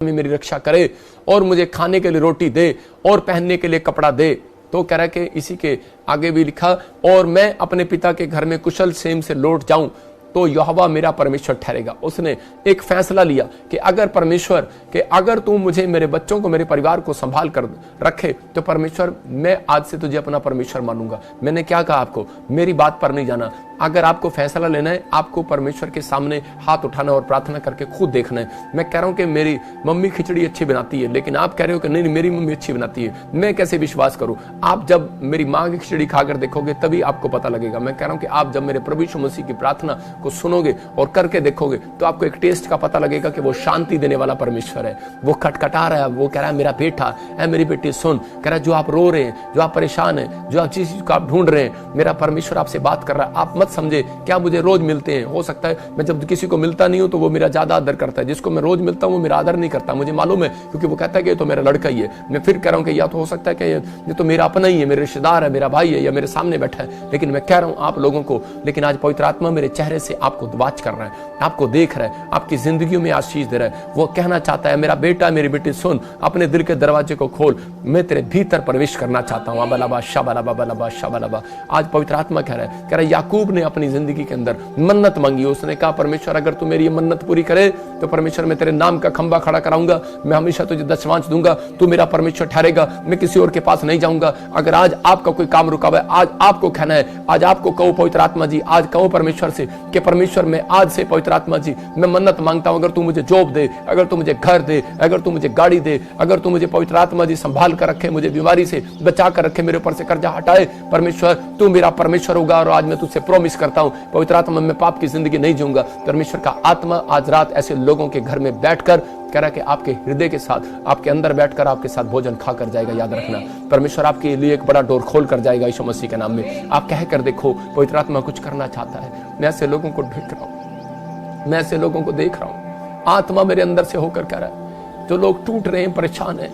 में मेरी रक्षा करे और मुझे खाने के लिए रोटी दे और पहनने के लिए कपड़ा दे। तो कह रहा है कि इसी के आगे भी लिखा, और मैं अपने पिता के घर में कुशल क्षेम से लौट जाऊं तो यहोवा मेरा परमेश्वर ठहरेगा। उसने एक फैसला लिया कि अगर परमेश्वर कि अगर तू मुझे, मेरे बच्चों को, मेरे परिवार को संभाल कर रखे तो परमेश्वर मैं आज से तुझे अपना परमेश्वर मानूंगा। मैंने क्या कहा आपको, मेरी बात पर नहीं जाना। अगर आपको फैसला लेना है, आपको परमेश्वर के सामने हाथ उठाना और प्रार्थना करके खुद देखना है। मैं कह रहा हूं कि मेरी मम्मी खिचड़ी अच्छी बनाती है, लेकिन आप कह रहे हो कि नहीं मेरी मम्मी अच्छी बनाती है, मैं कैसे विश्वास करूं? आप जब मेरी मां की खिचड़ी खाकर देखोगे तभी आपको पता लगेगा। मैं कह रहा हूं कि आप जब मेरे प्रभु यीशु मसीह की प्रार्थना को सुनोगे और करके देखोगे तो आपको एक टेस्ट का पता लगेगा कि वो शांति देने वाला परमेश्वर है। वो खटखटा रहा है, वो कह रहा है मेरा बेटा है, मेरी बेटी सुन। कह रहा है जो आप रो रहे हैं, जो आप परेशान हैं, जो आप जिस चीज को आप ढूंढ रहे हैं, मेरा परमेश्वर आपसे बात कर रहा है। आप मत समझे क्या मुझे रोज मिलते हैं, हो सकता है मैं जब किसी को मिलता नहीं हूं तो वो मेरा ज्यादा आदर करता है, जिसको मैं रोज मिलता हूं वो मेरा आदर नहीं करता, मुझे मालूम है, क्योंकि वो कहता है कि ये तो मेरा लड़का ही है। मैं फिर कह रहा हूं कि या तो हो सकता है कि ये तो मेरा अपना ही है, मेरे रिश्तेदार है, मेरा भाई है, या मेरे सामने बैठा है। लेकिन मैं कह रहा हूं आप लोगों को, लेकिन आज पवित्र आत्मा मेरे चेहरे से आपको वाच कर रहा है, आपको देख रहा है, आपकी जिंदगियों में आशीष दे रहा है। वो कहना चाहता है मेरा बेटा, मेरी बेटी सुन, अपने दिल के दरवाजे को खोल, मैं तेरे भीतर प्रवेश करना चाहता हूं। अबलाबा शाबलाबा बलाबा शाबलाबा। आज पवित्र आत्मा कह रहा है याकूब ने अपनी जिंदगी के अंदर मन्नत मांगी। उसने कहा परमेश्वर अगर तू मेरी मन्नत पूरी करे तो परमेश्वर मैं तेरे नाम का खंबा खड़ा कराऊंगा, मैं हमेशा तुझे दशमांश दूंगा, तू मेरा परमेश्वर ठहरेगा, मैं किसी और के पास नहीं जाऊंगा। अगर आज आपका कोई काम रुका हुआ है, आज आपको कहना है, आज आपको कहो पवित्र आत्मा जी, आज कहो परमेश्वर से कि परमेश्वर मैं आज से पवित्र आत्मा जी मैं मन्नत मांगता हूं, अगर तू मुझे जॉब दे, अगर तू मुझे घर दे, अगर तू मुझे गाड़ी दे, अगर तू मुझे पवित्र आत्मा जी संभाल कर रखे, मुझे बीमारी से बचा कर रखे, मेरे ऊपर से कर्जा हटाए, परमेश्वर तू मेरा परमेश्वर होगा। और आज मैं तुझसे प्रॉमिस करता हूं पवित्र आत्मा मैं पाप की जिंदगी नहीं जीऊंगा। परमेश्वर का आत्मा आज रात ऐसे लोगों के घर में बैठकर कह रहा है कि आपके हृदय के साथ, आपके अंदर बैठकर आपके साथ भोजन खाकर जाएगा। याद रखना परमेश्वर आपके लिए एक बड़ा डोर खोल कर जाएगा यीशु मसीह के नाम में। आप कह कर देखो पवित्र आत्मा कुछ करना चाहता है। मैं ऐसे लोगों को देख रहा हूं, मैं ऐसे लोगों को देख रहा हूं, आत्मा मेरे अंदर से होकर कह रहा है, जो लोग टूट रहे हैं, परेशान हैं,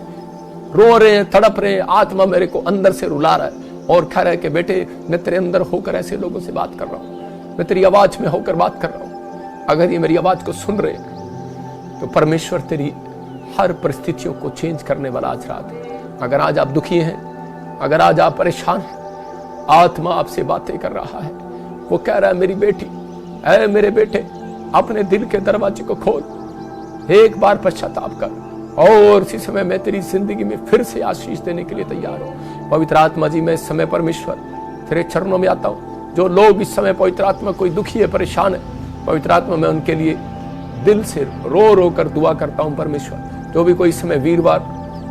रो रहे हैं, तड़प रहे हैं, आत्मा मेरे को अंदर से रुला रहा है और कह रहा है कि बेटे मैं तेरे अंदर होकर ऐसे लोगों से बात कर रहा हूं, मैं तेरी आवाज में होकर बात कर रहा हूं। अगर ये मेरी आवाज को सुन रहे हैं तो परमेश्वर तेरी हर परिस्थितियों को चेंज करने वाला आज रात है। अगर आज आप दुखी हैं, अगर आज आप परेशान हैं, आत्मा आपसे बातें कर रहा है। वो कह रहा है मेरी बेटी, ऐ मेरे बेटे, अपने दिल के दरवाजे को खोल, एक बार पश्चाताप कर, और इसी समय मैं तेरी जिंदगी में फिर से आशीष देने के लिए तैयार हूं। पवित्र आत्मा जी मैं इस समय परमेश्वर तेरे चरणों में आता हूं। जो लोग इस समय पवित्र आत्मा कोई दुखी है, परेशान है, पवित्र आत्मा मैं उनके लिए दिल से रो रो कर दुआ करता हूं। परमेश्वर जो भी कोई इस समय वीरवार,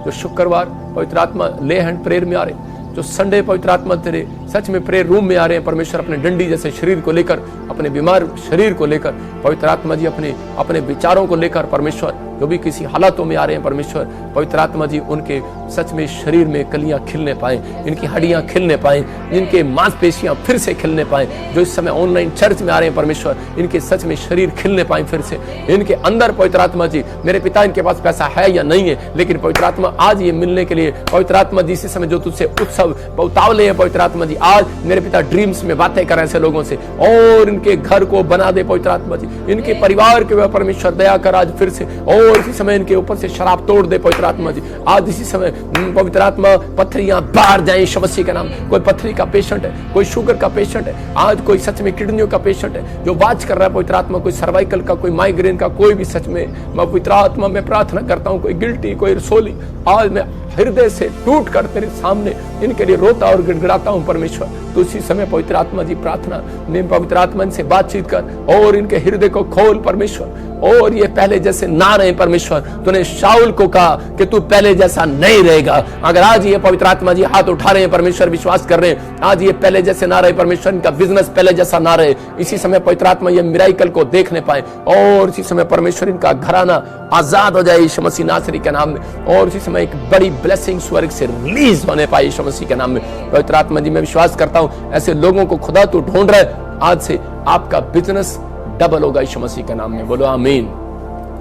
जो शुक्रवार पवित्र आत्मा ले हैंड प्रेयर में आ रहे, जो संडे पवित्र आत्मा तेरे सच में प्रेयर रूम में आ रहे हैं, परमेश्वर अपने डंडी जैसे शरीर को लेकर, अपने बीमार शरीर को लेकर, पवित्र आत्मा जी अपने विचारों को लेकर, परमेश्वर जो भी किसी हालातों में आ रहे हैं, परमेश्वर पवित्र आत्मा जी उनके सच में शरीर में कलियां खिलने पाए, इनकी हड्डियां खिलने पाए, इनके मांसपेशियां फिर से खिलने पाए। जो इस समय ऑनलाइन चर्च में आ रहे हैं परमेश्वर, इनके सच में शरीर खिलने पाए फिर से, इनके अंदर पवित्र आत्मा जी, मेरे पिता इनके पास पैसा है या नहीं है, लेकिन पवित्र आत्मा आज ये मिलने के लिए, पवित्र आत्मा जी इसी समय जो तुझसे उत्सव उतावले हैं, पवित्र आत्मा जी आज मेरे पिता ड्रीम्स में बातें कर ऐसे लोगों से, और इनके घर को बना दे पवित्र आत्मा जी, इनके परिवार के ऊपर परमेश्वर दया कर आज फिर से, और इसी समय इनके ऊपर से शराब तोड़ दे पवित्र आत्मा जी। आज इसी समय पवित्र आत्मा पत्थरियां बाहर जाए यीशु मसीह के नाम। कोई पत्थरी का पेशेंट है, कोई शुगर का पेशेंट है, आज कोई सच में किडनियों का पेशेंट है जो वाच कर रहा है पवित्र आत्मा, कोई सर्वाइकल का, कोई माइग्रेन का, कोई भी सच में मैं पवित्र आत्मा में प्रार्थना करता हूं, कोई गिल्टी, कोई रसोली, आज मैं हृदय से टूट कर तेरे सामने इनके लिए रोता और गिड़गिड़ाता हूं। परमेश्वर तो इसी समय पवित्र आत्मा जी प्रार्थना में पवित्र आत्मा इनसे बातचीत कर और इनके हृदय को खोल परमेश्वर, और ये पहले जैसे ना रहे परमेश्वर। तूने शाऊल को कहा कि तू पहले जैसा नहीं रहेगा। अगर आज ये पवित्र आत्मा जी हाथ उठा रहे हैं परमेश्वर, विश्वास कर रहे हैं आज ये पहले जैसे ना रहे परमेश्वर, इनका बिजनेस पहले जैसा ना रहे, इसी समय पवित्र आत्मा ये मिराकल को देखने पाए, और इसी समय परमेश्वर इनका घराना आजाद हो जाए यीशु मसीह नासरी के नाम में, और इसी समय एक बड़ी ब्लेसिंग स्वर्ग से रिलीज होने पाए यीशु मसीह के नाम में। पवित्र आत्मा जी मैं विश्वास करता हूं ऐसे लोगों को खुदा तू ढूंढ रहा है, आज से आपका बिजनेस डबल होगा यीशु मसीह के नाम में। बोलो आमीन।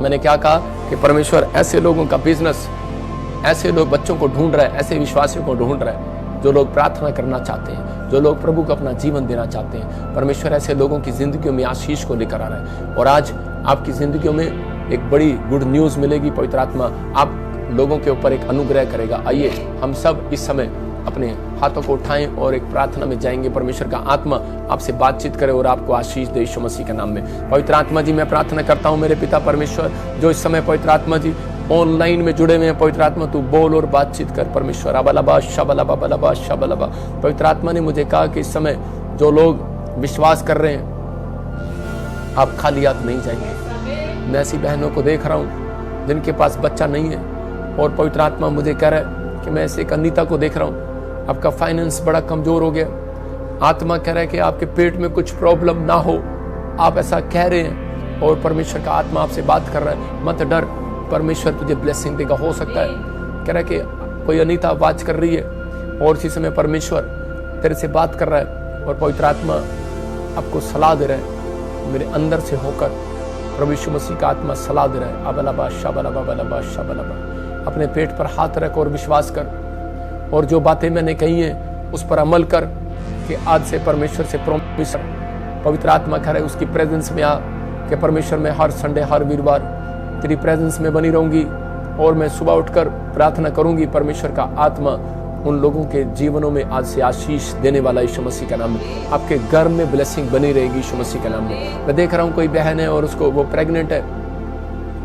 मैंने क्या कहा कि परमेश्वर ऐसे लोगों का बिजनेस, ऐसे लोग बच्चों को ढूंढ रहा है, ऐसे विश्वासियों को ढूंढ रहा है जो लोग प्रार्थना करना चाहते हैं, जो लोग प्रभु को अपना जीवन देना चाहते हैं। परमेश्वर ऐसे लोगों की जिंदगियों में आशीष को लेकर आ रहा है, और आज आपकी जिंदगियों में एक बड़ी गुड न्यूज़ मिलेगी। पवित्र आत्मा आप लोगों के ऊपर एक अनुग्रह करेगा। आइए हम सब इस समय अपने हाथों को उठाएं और एक प्रार्थना में जाएंगे। परमेश्वर का आत्मा आपसे बातचीत करे और आपको आशीष दे यीशु मसीह के नाम में। पवित्र आत्मा जी, मैं प्रार्थना करता हूं मेरे पिता परमेश्वर, जो इस समय पवित्र आत्मा जी ऑनलाइन में जुड़े हुए हैं, पवित्र आत्मा तू बोल और बातचीत कर परमेश्वर। अबलबा शबलबा बलबा शबलबा। पवित्र आत्मा ने मुझे कहा कि इस समय जो लोग विश्वास कर रहे हैं, आप खाली हाथ नहीं जाएंगे। मैं ऐसी बहनों को देख रहा हूं जिनके पास बच्चा नहीं है, और पवित्र आत्मा मुझे कह रहा है कि मैं ऐसे एक अनीता को देख रहा हूं, आपका फाइनेंस बड़ा कमजोर हो गया। आत्मा कह रहा है कि आपके पेट में कुछ प्रॉब्लम ना हो, आप ऐसा कह रहे हैं, और परमेश्वर का आत्मा आपसे बात कर रहा है, मत डर, परमेश्वर तुझे ब्लेसिंग देगा। हो सकता है कह रहा है कि कोई अनीता आवाज कर रही है और इसी समय परमेश्वर तेरे से बात कर रहा है, और पवित्र आत्मा आपको सलाह दे रहा है मेरे अंदर से होकर। प्रभु यीशु मसीह का आत्मा सलाह दे रहा है। अबलबा शबलबा बलबा शबलबा। अपने पेट पर हाथ रख और विश्वास कर, और जो बातें मैंने कही हैं उस पर अमल कर कि आज से परमेश्वर से प्रॉमिस। पवित्र आत्मा कह रहा है उसकी प्रेजेंस में आ कि परमेश्वर में हर संडे हर वीरवार तेरी प्रेजेंस में बनी रहूंगी, और मैं सुबह उठकर प्रार्थना करूंगी। परमेश्वर का आत्मा उन लोगों के जीवनों में आज से आशीष देने वाला यीशु मसीह का नाम में। आपके घर में ब्लेसिंग बनी रहेगी यीशु मसीह के नाम में। मैं देख रहा हूँ कोई बहन है और उसको वो प्रेग्नेंट है,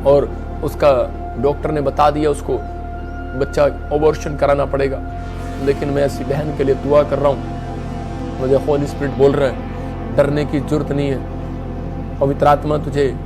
और उसका डॉक्टर ने बता दिया उसको बच्चा अबॉर्शन कराना पड़ेगा, लेकिन मैं ऐसी बहन के लिए दुआ कर रहा हूँ। मुझे होली स्पिरिट बोल रहा है डरने की जरूरत नहीं है। पवित्र आत्मा तुझे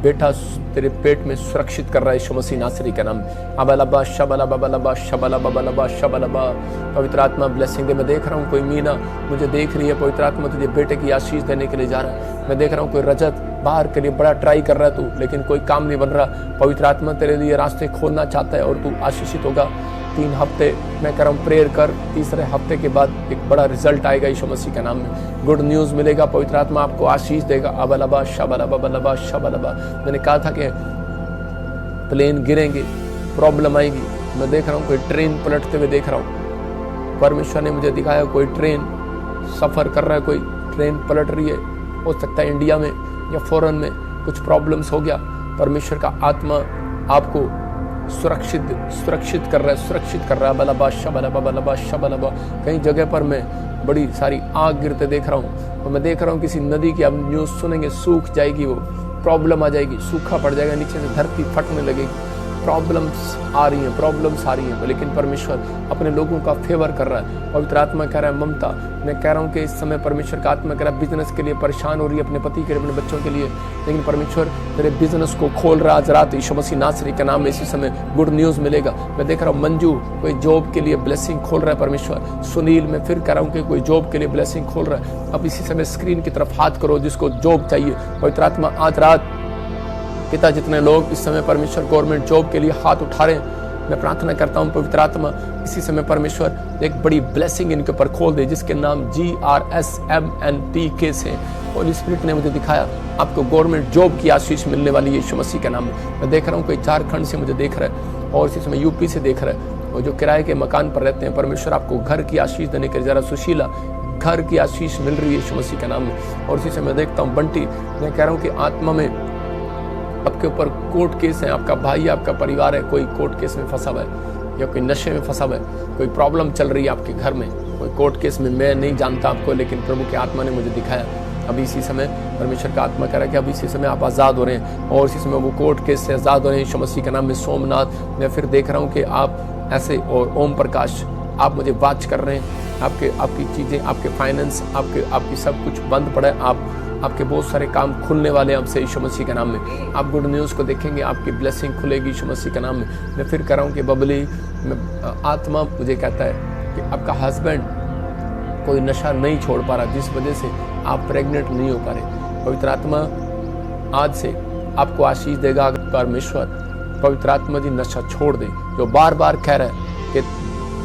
बेटा तेरे पेट में सुरक्षित कर रहा है यीशु मसीह नासरी का नाम। अबलबा शबलबा बलबा शबलबा बलबा शबलबा। पवित्र आत्मा ब्लेसिंग दे। मैं देख रहा हूँ कोई मीना मुझे देख रही है, पवित्र आत्मा तुझे बेटे की आशीष देने के लिए जा रहा है। मैं देख रहा हूँ कोई रजत बाहर के लिए बड़ा ट्राई कर रहा है तू, लेकिन कोई काम नहीं बन रहा। पवित्र आत्मा तेरे लिए रास्ते खोलना चाहता है और तू आशीषित होगा। 3 हफ्ते मैं कर रहा हूँ प्रेयर कर, तीसरे हफ्ते के बाद एक बड़ा रिजल्ट आएगा यीशु मसीह के नाम में। गुड न्यूज़ मिलेगा, पवित्र आत्मा आपको आशीष देगा। अबलबा शबलबा बलबा शबलबा। मैंने कहा था कि प्लेन गिरेंगे, प्रॉब्लम आएगी। मैं देख रहा हूँ कोई ट्रेन पलटते हुए देख रहा हूँ। परमेश्वर ने मुझे दिखाया कोई ट्रेन सफ़र कर रहा है, कोई ट्रेन पलट रही है। हो सकता है इंडिया में या फॉरेन में कुछ प्रॉब्लम्स हो गया। परमेश्वर का आत्मा आपको सुरक्षित कर रहा है, सुरक्षित कर रहा है। बलबा शबलबा बलबा शबलबा। कई जगह पर मैं बड़ी सारी आग गिरते देख रहा हूँ, और मैं देख रहा हूँ किसी नदी की आप न्यूज़ सुनेंगे सूख जाएगी, वो प्रॉब्लम आ जाएगी, सूखा पड़ जाएगा, नीचे से धरती फटने लगेगी। प्रॉब्लम्स आ रही हैं, लेकिन परमेश्वर अपने लोगों का फेवर कर रहा है। पवित्र आत्मा कह रहा है ममता, मैं कह रहा हूँ कि इस समय परमेश्वर का आत्मा कह रहा है बिजनेस के लिए परेशान हो रही है, अपने पति के लिए, अपने बच्चों के लिए, लेकिन परमेश्वर तेरे बिजनेस को खोल रहा है आज रात यीशु मसीह नासरी के नाम में। इसी समय गुड न्यूज़ मिलेगा। मैं देख रहा हूँ मंजू कोई जॉब के लिए ब्लेसिंग खोल रहा है परमेश्वर। सुनील मैं फिर कह रहा हूँ कि कोई जॉब के लिए ब्लेसिंग खोल रहा है। अब इसी समय स्क्रीन की तरफ हाथ करो जिसको जॉब चाहिए। पवित्र आत्मा आज रात पिता जितने लोग इस समय परमेश्वर गवर्नमेंट जॉब के लिए हाथ उठा रहे हैं, मैं प्रार्थना करता हूं पवित्र आत्मा इसी समय परमेश्वर एक बड़ी ब्लेसिंग इनके ऊपर खोल दे, जिसके नाम GRSMNTK से होली स्पिरिट ने मुझे दिखाया आपको गवर्नमेंट जॉब की आशीष मिलने वाली है यीशु मसीह के नाम में। मैं देख रहा हूँ कोई झारखंड से मुझे देख रहा है और इसी समय यूपी से देख रहा है, और जो किराए के मकान पर रहते हैं, परमेश्वर आपको घर की आशीष देने के लिए जरा सुशीला घर की आशीष मिल रही है यीशु मसीह के नाम में। और इसी समय मैं देखता हूँ बंटी, मैं कह रहा हूँ कि आत्मा में आपके ऊपर कोर्ट केस है, आपका भाई आपका परिवार है कोई कोर्ट केस में फंसा हुआ है या कोई नशे में फंसा हुआ है, कोई प्रॉब्लम चल रही है आपके घर में, कोई कोर्ट केस में। मैं नहीं जानता आपको, लेकिन प्रभु के आत्मा ने मुझे दिखाया अभी इसी समय परमेश्वर का आत्मा कह रहा है कि अभी इसी समय आप आज़ाद हो रहे हैं, और इसी समय वो कोर्ट केस से आज़ाद हो रहे हैं यीशु मसीह के नाम में। सोमनाथ मैं फिर देख रहा हूँ कि आप ऐसे, और ओम प्रकाश आप मुझे वाच कर रहे हैं, आपकी चीज़ें, आपके फाइनेंस, आपकी सब कुछ बंद पड़ा है, आपके बहुत सारे काम खुलने वाले हैं आपसे यीशु मसीह के नाम में। आप गुड न्यूज़ को देखेंगे, आपकी ब्लेसिंग खुलेगी यीशु मसीह के नाम में। मैं फिर कह रहा हूँ कि बबली आत्मा मुझे कहता है कि आपका हस्बैंड कोई नशा नहीं छोड़ पा रहा, जिस वजह से आप प्रेग्नेंट नहीं हो पा रहे। पवित्र आत्मा आज से आपको आशीष देगा। परमेश्वर पवित्र आत्मा जी नशा छोड़ दे, जो बार बार कह रहा है कि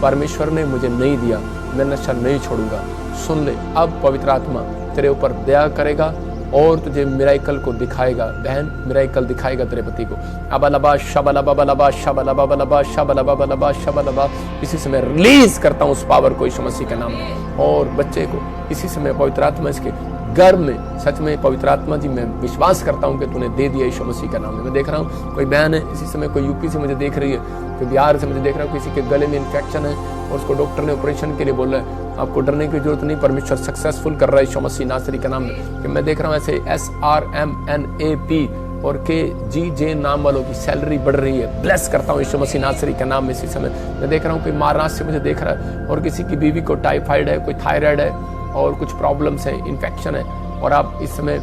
परमेश्वर ने मुझे नहीं दिया, मैं नशा नहीं छोड़ूंगा। सुन ले, अब पवित्र आत्मा तेरे ऊपर दया करेगा और तुझे मिराइकल को दिखाएगा। बहन मिराइकल दिखाएगा तेरे पति को। अबलबा शबलबा बलबा शबलबा बलबा शबलबा बलबा शबलबा। इसी समय रिलीज करता हूँ उस पावर को यीशु मसीह के नाम में। और बच्चे को इसी समय पवित्र आत्मा इसके घर में सच में पवित्र आत्मा जी मैं विश्वास करता हूँ कि तूने दे दिया यीशु मसीह का नाम में। मैं देख रहा हूँ कोई बहन है इसी समय, कोई यूपी से मुझे देख रही है, कोई बिहार से मुझे देख रहा हूँ, किसी के गले में इन्फेक्शन है और उसको डॉक्टर ने ऑपरेशन के लिए बोला है। आपको डरने की जरूरत नहीं, परमेश्वर सक्सेसफुल कर रहा है यीशु मसीह नासरी के नाम में। कि मैं देख रहा हूँ ऐसे SRMNAP और KGJ नाम वालों की सैलरी बढ़ रही है। ब्लेस करता हूँ यीशु मसीह नासरी का नाम में। इसी समय मैं देख रहा हूँ कोई महाराष्ट्र से मुझे देख रहा है और किसी की बीवी को टाइफाइड है, कोई थायराइड है और कुछ प्रॉब्लम्स है, इन्फेक्शन है, और आप इस समय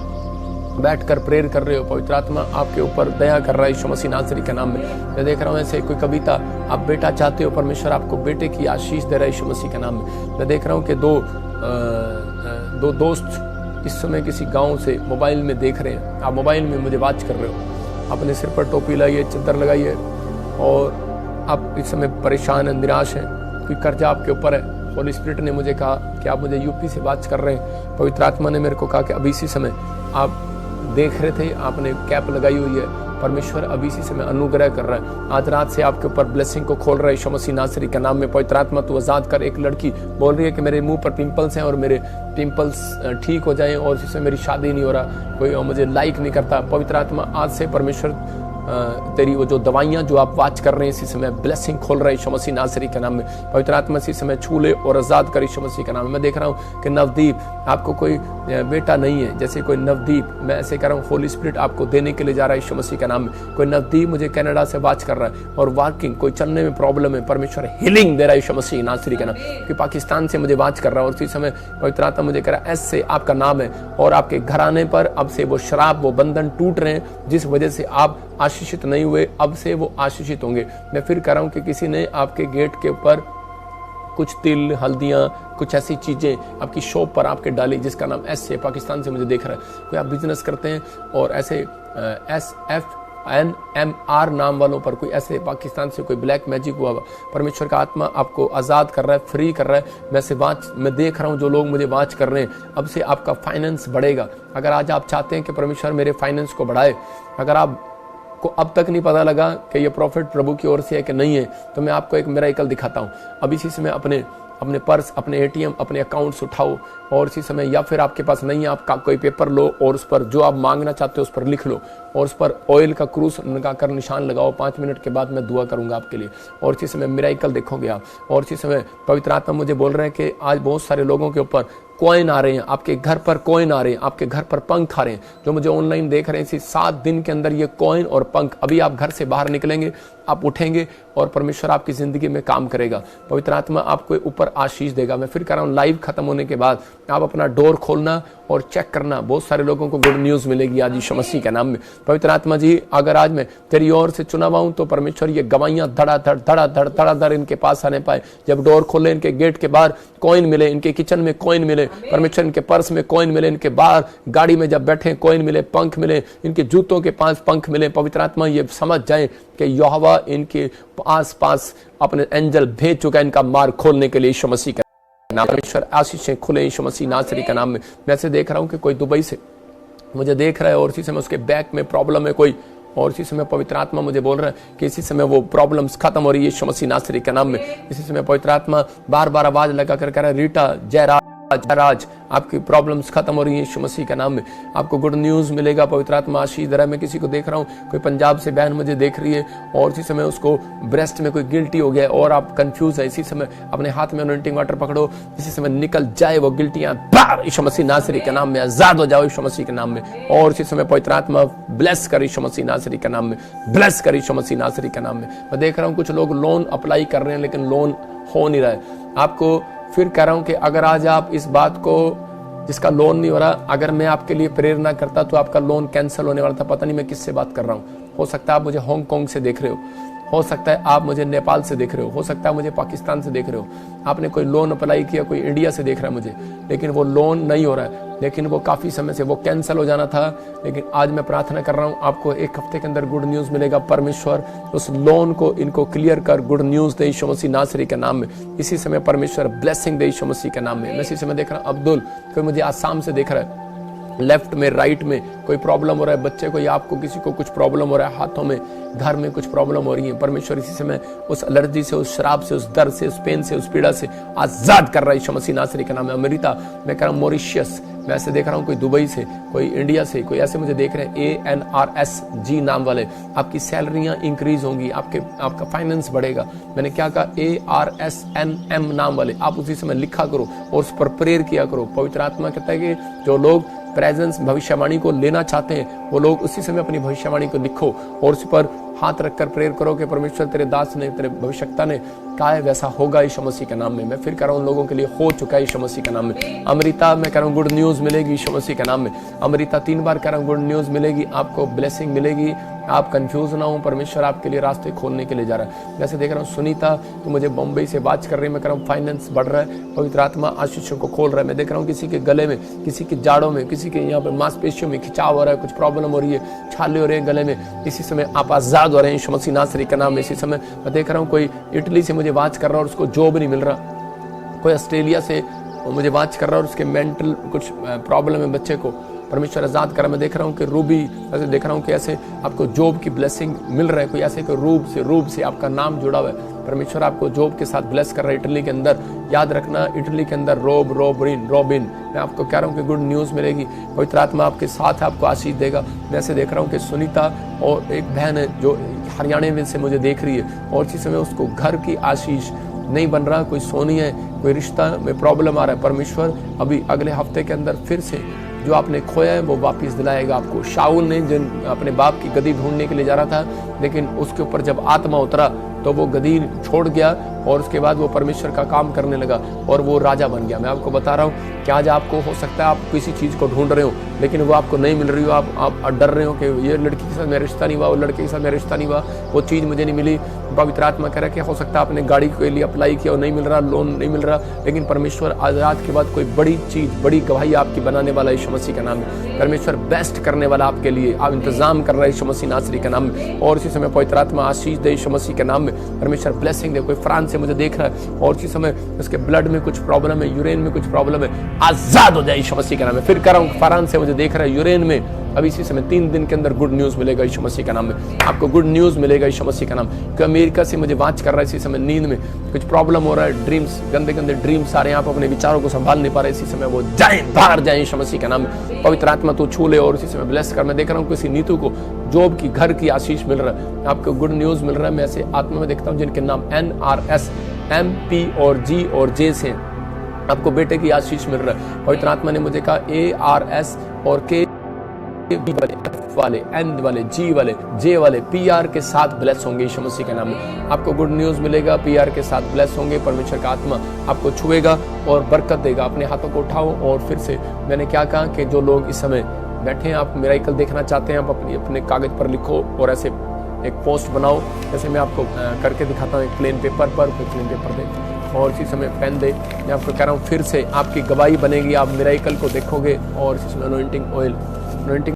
बैठकर प्रेयर कर रहे हो। पवित्र आत्मा आपके ऊपर दया कर रहा है यीशु मसीह नासरी के नाम में। मैं देख रहा हूँ ऐसे कोई कविता, आप बेटा चाहते हो, परमेश्वर आपको बेटे की आशीष दे रहा है यीशु मसीह के नाम में। मैं देख रहा हूँ कि दो दोस्त इस समय किसी गांव से मोबाइल में देख रहे हैं। आप मोबाइल में मुझे वॉच कर रहे हो, अपने सिर पर टोपी लगाइए, चादर लगाइए, और आप इस समय परेशान हैं, निराश हैं, कोई कर्जा आपके ऊपर है। होली स्पिरिट ने मुझे कहा कि आप मुझे यूपी से वॉच कर रहे हैं। पवित्र आत्मा ने मेरे को कहा कि अभी इसी समय आप देख रहे थे, आपने कैप लगाई हुई है, परमेश्वर अभी इसी समय अनुग्रह कर रहा है। आज रात से आपके ऊपर ब्लेसिंग को खोल रहा है यीशु मसीह नासरी के नाम में। पवित्र आत्मा तू आजाद कर। एक लड़की बोल रही है कि मेरे मुंह पर पिंपल्स हैं और मेरे पिंपल्स ठीक हो जाएं, और इसी समय मेरी शादी नहीं हो रहा, कोई मुझे लाइक नहीं करता। पवित्र आत्मा आज से परमेश्वर तेरी वो जो दवाइयाँ जो आप वाच कर रहे हैं इसी समय ब्लेसिंग खोल रहे हैं यीशु मसीह नासरी के नाम में। पवित्र आत्मा इसी समय छू ले और आजाद कर यीशु मसीह के नाम में। मैं देख रहा हूँ कि नवदीप, आपको कोई बेटा नहीं है, जैसे कोई नवदीप, मैं ऐसे कर रहा हूँ, होली स्पिरिट आपको देने के लिए जा रहा है यीशु मसीह के नाम में। कोई नवदीप मुझे कनाडा से वाच कर रहा है और वॉकिंग, कोई चलने में प्रॉब्लम है, परमेश्वर हीलिंग दे रहा है यीशु मसीह नासरी के नाम। कि पाकिस्तान से मुझे वाच कर रहा है और इसी समय पवित्र आत्मा मुझे कह रहा है एस से आपका नाम है, और आपके घराने पर अब से वो शराब, वो बंधन टूट रहे हैं जिस वजह से आप आशीषित नहीं हुए, अब से वो आशीषित होंगे। मैं फिर कह रहा हूं कि किसी ने आपके गेट के ऊपर कुछ तिल, हल्दियां, कुछ ऐसी चीजें आपकी शॉप पर आपके डाली जिसका नाम एस है, पाकिस्तान से मुझे देख रहा है। कोई आप बिजनेस करते हैं और ऐसे SFNMR नाम वालों पर कोई ऐसे पाकिस्तान से कोई ब्लैक मैजिक हुआ, परमेश्वर का आत्मा आपको आजाद कर रहा है, फ्री कर रहा है। मैं देख रहा हूं जो लोग मुझे वाच कर रहे हैं, अब से आपका फाइनेंस बढ़ेगा। अगर आज आप चाहते हैं कि परमेश्वर मेरे फाइनेंस को बढ़ाए, अगर आप को अब तक नहीं पता लगा कि ये प्रॉफिट प्रभु की ओर से है कि नहीं है, तो मैं आपको एक मिरेकल दिखाता हूँ। अब इसी समय अपने पर्स, अपने ATM, अपने अकाउंट्स उठाओ और इसी समय, या फिर आपके पास नहीं है, आपका कोई पेपर लो और उस पर जो आप मांगना चाहते हो उस पर लिख लो और उस पर ऑयल का क्रूस लगाकर निशान लगाओ। 5 मिनट के बाद मैं दुआ करूंगा आपके लिए और इसी समय मिरेकल देखोगे आप। और इसी समय पवित्र आत्मा मुझे बोल रहे हैं कि आज बहुत सारे लोगों के ऊपर कॉइन आ रहे हैं, आपके घर पर कॉइन आ रहे हैं, आपके घर पर पंख आ रहे हैं। जो मुझे ऑनलाइन देख रहे हैं, इसी 7 दिन के अंदर ये कॉइन और पंख, अभी आप घर से बाहर निकलेंगे, आप उठेंगे और परमेश्वर आपकी जिंदगी में काम करेगा। पवित्र आत्मा आपको ऊपर आशीष देगा। मैं फिर कह रहा हूँ, लाइव खत्म होने के बाद आप अपना डोर खोलना और चेक करना, बहुत सारे लोगों को गुड न्यूज मिलेगी आज यीशु मसीह के नाम में। पवित्र आत्मा जी, अगर आज मैं तेरी ओर से चुना हुआ हूं तो परमेश्वर ये गवाहियां धड़ाधड़ इनके पास आने पाए। जब डोर खोले, इनके गेट के बाहर कॉइन मिले, इनके किचन में कॉइन मिले, परमेश्वर इनके पर्स में कॉइन मिले, इनके बाहर गाड़ी में जब बैठे कॉइन मिले, पंख मिले, इनके जूतों के पास पंख मिले। पवित्र आत्मा ये समझ जाए कि यहोवा इनके आस पास अपने एंजल भेज चुका है इनका मार्ग खोलने के लिए यीशु मसीह का नाम। परमेश्वर आशीषें खुले यीशु मसीह नासरी का नाम में। मैं ऐसे देख रहा हूं कि कोई दुबई से मुझे देख रहा है और इसी समय उसके बैक में प्रॉब्लम है कोई, और इसी समय पवित्र आत्मा मुझे बोल रहा है कि इसी समय वो प्रॉब्लम्स खत्म हो रही है यीशु मसीह नासरी के नाम में। इसी समय पवित्र आत्मा बार बार आवाज लगा कर कह रहा है, रीटा जयराज आपकी प्रॉब्लम्स खत्म हो रही है यीशु मसीह के नाम में। आपको गुड न्यूज मिलेगा। पवित्र आत्मा आशीष दे रहा है। मैं किसी को देख रहा हूँ, कोई पंजाब से बहन मुझे देख रही है और इसी समय उसको ब्रेस्ट में कोई गिल्टी हो गया और आप कंफ्यूज है। इसी समय अपने हाथ में अनॉइंटिंग वाटर पकड़ो, इसी समय निकल जाए वो गिल्टियां यीशु मसीह नासरी के नाम में। आजाद हो जाओ यीशु मसीह के नाम में। और इसी समय पवित्र आत्मा ब्लेस कर यीशु मसीह नासरी के नाम में, ब्लेस कर यीशु मसीह नासरी के नाम में। मैं देख रहा हूँ कुछ लोग लोन अप्लाई कर रहे हैं लेकिन लोन हो नहीं रहा है। आपको फिर कह रहा हूं कि अगर आज आप इस बात को, जिसका लोन नहीं हो रहा, अगर मैं आपके लिए प्रेयर ना करता तो आपका लोन कैंसिल होने वाला था। पता नहीं मैं किससे बात कर रहा हूं। हो सकता है आप मुझे हांगकांग से देख रहे हो सकता है आप मुझे नेपाल से देख रहे हो सकता है मुझे पाकिस्तान से देख रहे हो। आपने कोई लोन अप्लाई किया, कोई इंडिया से देख रहा है मुझे, लेकिन वो लोन नहीं हो रहा है, लेकिन वो काफ़ी समय से वो कैंसिल हो जाना था। लेकिन आज मैं प्रार्थना कर रहा हूँ, आपको 1 हफ्ते के अंदर गुड न्यूज़ मिलेगा। परमेश्वर उस लोन को इनको क्लियर कर गुड न्यूज़ दे यीशु मसीह नासरी के नाम में। इसी समय परमेश्वर ब्लेसिंग दे यीशु मसीह के नाम में। मैं इसी समय देख रहा हूँ अब्दुल, कोई मुझे आसाम से देख रहा है, लेफ्ट में राइट में कोई प्रॉब्लम हो रहा है, बच्चे को या आपको किसी को कुछ प्रॉब्लम हो रहा है, हाथों में घर में कुछ प्रॉब्लम हो रही है। परमेश्वर इसी समय उस एलर्जी से, उस शराब से, उस दर्द से, उस पेन से, उस पीड़ा से आजाद कर रहा है यीशु मसीह नासरी का नाम है। अमृता, मैं कह रहा हूँ मॉरिशियस, मैं ऐसे देख रहा हूँ कोई दुबई से, कोई इंडिया से, कोई ऐसे मुझे देख रहे हैं ANRSG नाम वाले, आपकी सैलरियां इंक्रीज होंगी, आपका फाइनेंस बढ़ेगा। मैंने क्या कहा, ARSNM नाम वाले, आप उसी समय लिखा करो और उस पर प्रेयर किया करो। पवित्र आत्मा कहता है कि जो लोग प्रेजेंस भविष्यवाणी को लेना चाहते हैं वो लोग उसी समय अपनी भविष्यवाणी को लिखो और उस पर हाथ रखकर प्रेयर करो कि परमेश्वर तेरे दास ने, तेरे भविष्यवक्ता ने कहा है वैसा होगा यीशु मसीह के नाम में। मैं फिर कह रहा हूँ उन लोगों के लिए हो चुका है यीशु मसीह के नाम में। अमृता, मैं कह रहा हूँ गुड न्यूज मिलेगी यीशु मसीह के नाम में। अमृता 3 बार कह रहा हूँ गुड न्यूज मिलेगी, आपको ब्लेसिंग मिलेगी, आप कंफ्यूज ना हो, परमेश्वर आपके लिए रास्ते खोलने के लिए जा रहा है। वैसे देख रहा हूँ सुनीता, तो मुझे बॉम्बे से बात कर रही है, मैं कह रहा हूँ फाइनेंस बढ़ रहा है, पवित्र आत्मा आशीषों को खोल रहा है। मैं देख रहा हूँ किसी के गले में, किसी के जाड़ों में, किसी के यहाँ पे मांसपेशियों में खिंचाव हो रहा है, कुछ प्रॉब्लम हो रही है, छाले हो रहे हैं गले में, इसी समय आप आजाद हो रहे हैं यीशु मसीह नासरी का नाम में। इसी समय मैं देख रहा हूँ कोई इटली से मुझे बात कर रहा है और उसको जॉब नहीं मिल रहा, कोई ऑस्ट्रेलिया से मुझे बात कर रहा है और उसके मेंटल कुछ प्रॉब्लम है बच्चे को, परमेश्वर आजाद करा। मैं देख रहा हूँ कि रूबी, ऐसे देख रहा हूँ कि ऐसे आपको जॉब की ब्लेसिंग मिल रहा है, कोई ऐसे कोई रूब से आपका नाम जुड़ा हुआ है, परमेश्वर आपको जॉब के साथ ब्लेस कर रहा है इटली के अंदर। याद रखना इटली के अंदर रोबिन, मैं आपको कह रहा हूँ कि गुड न्यूज मिलेगी, पवित्र आत्मा आपके साथ आपको आशीष देगा। मैं ऐसे देख रहा हूँ कि सुनीता और एक बहन है जो हरियाणा में से मुझे देख रही है और इसी समय उसको घर की आशीष नहीं बन रहा, कोई सोनी है, कोई रिश्ता में प्रॉब्लम आ रहा है, परमेश्वर अभी अगले हफ्ते के अंदर फिर से जो आपने खोया है वो वापस दिलाएगा आपको। शाऊल ने जिन अपने बाप की गद्दी ढूंढने के लिए जा रहा था, लेकिन उसके ऊपर जब आत्मा उतरा तो वो गद्दी छोड़ गया और उसके बाद वो परमेश्वर का काम करने लगा और वो राजा बन गया। मैं आपको बता रहा हूँ कि आज आपको हो सकता है आप किसी चीज़ को ढूंढ रहे हो लेकिन वो आपको नहीं मिल रही हो, आप डर रहे हो कि ये लड़की के साथ मेरा रिश्ता नहीं हुआ, वो लड़के के साथ मेरा रिश्ता नहीं हुआ, वो चीज़ मुझे नहीं मिली। पवित्र आत्मा कह रहा है कि हो सकता है आपने गाड़ी के लिए अप्लाई किया और नहीं मिल रहा, लोन नहीं मिल रहा, लेकिन परमेश्वर आजाद के बाद कोई बड़ी चीज़, बड़ी गवाही आपकी बनाने वाला यीशु मसीह का नाम है। परमेश्वर बेस्ट करने वाला आपके लिए आप इंतजाम कर रहा है यीशु मसीह नासरी का नाम में। और इसी समय पवित्र आत्मा आशीष दे यीशु मसीह के नाम में, परमेश्वर ब्लेसिंग दे। कोई फ्रांस से मुझे देख रहा है और इसी समय उसके ब्लड में कुछ प्रॉब्लम है, यूरेन में कुछ प्रॉब्लम है, आजाद हो जाए यीशु मसीह का नाम में। फिर कह रहा हूँ फ्रांस से मुझे देख रहा है, यूरेन में अभी इसी समय 3 दिन के अंदर गुड न्यूज मिलेगा यीशु मसीह का नाम में, आपको गुड न्यूज मिलेगा यीशु मसीह का नाम। कि अमेरिका से मुझे बात कर रहा है, इसी समय नींद में कुछ प्रॉब्लम हो रहा है, ड्रीम्स, गंदे गंदे ड्रीम्स आ रहे हैं, आप अपने विचारों को संभाल नहीं पा रहे, इसी समय वो जाए, बाहर जाए यीशु मसीह का नाम में। पवित्र आत्मा तू छू ले और इसी समय ब्लेस कर। मैं देख रहा हूँ किसी नीतू को जॉब की, घर की आशीष मिल रहा है, आपको गुड न्यूज मिल रहा है। मैं ऐसे आत्मा में देखता हूँ जिनके नाम NRS, MP और G और J से आपको बेटे की आशीष मिल रहा है। पवित्र आत्मा ने मुझे कहा ARS और K वाले, F वाले, N वाले, G वाले, J वाले, PR के साथ ब्लेस होंगे यीशु मसीह के नाम में। आपको गुड न्यूज मिलेगा, PR के साथ ब्लेस होंगे, परमेश्वर का आत्मा आपको छुएगा और बरकत देगा। अपने हाथों को उठाओ और फिर से मैंने क्या कहा कि जो लोग इस समय बैठे हैं, आप मिरेकल देखना चाहते हैं, आप अपने कागज पर लिखो और ऐसे एक पोस्ट बनाओ, जैसे मैं आपको करके दिखाता हूँ, एक प्लेन पेपर पर, प्लेन पेपर दे और इसी समय पेन दे। मैं आपको कह रहा हूँ फिर से आपकी गवाही बनेगी, आप मिरेकल को देखोगे और इसी समय अनॉइंटिंग ऑयल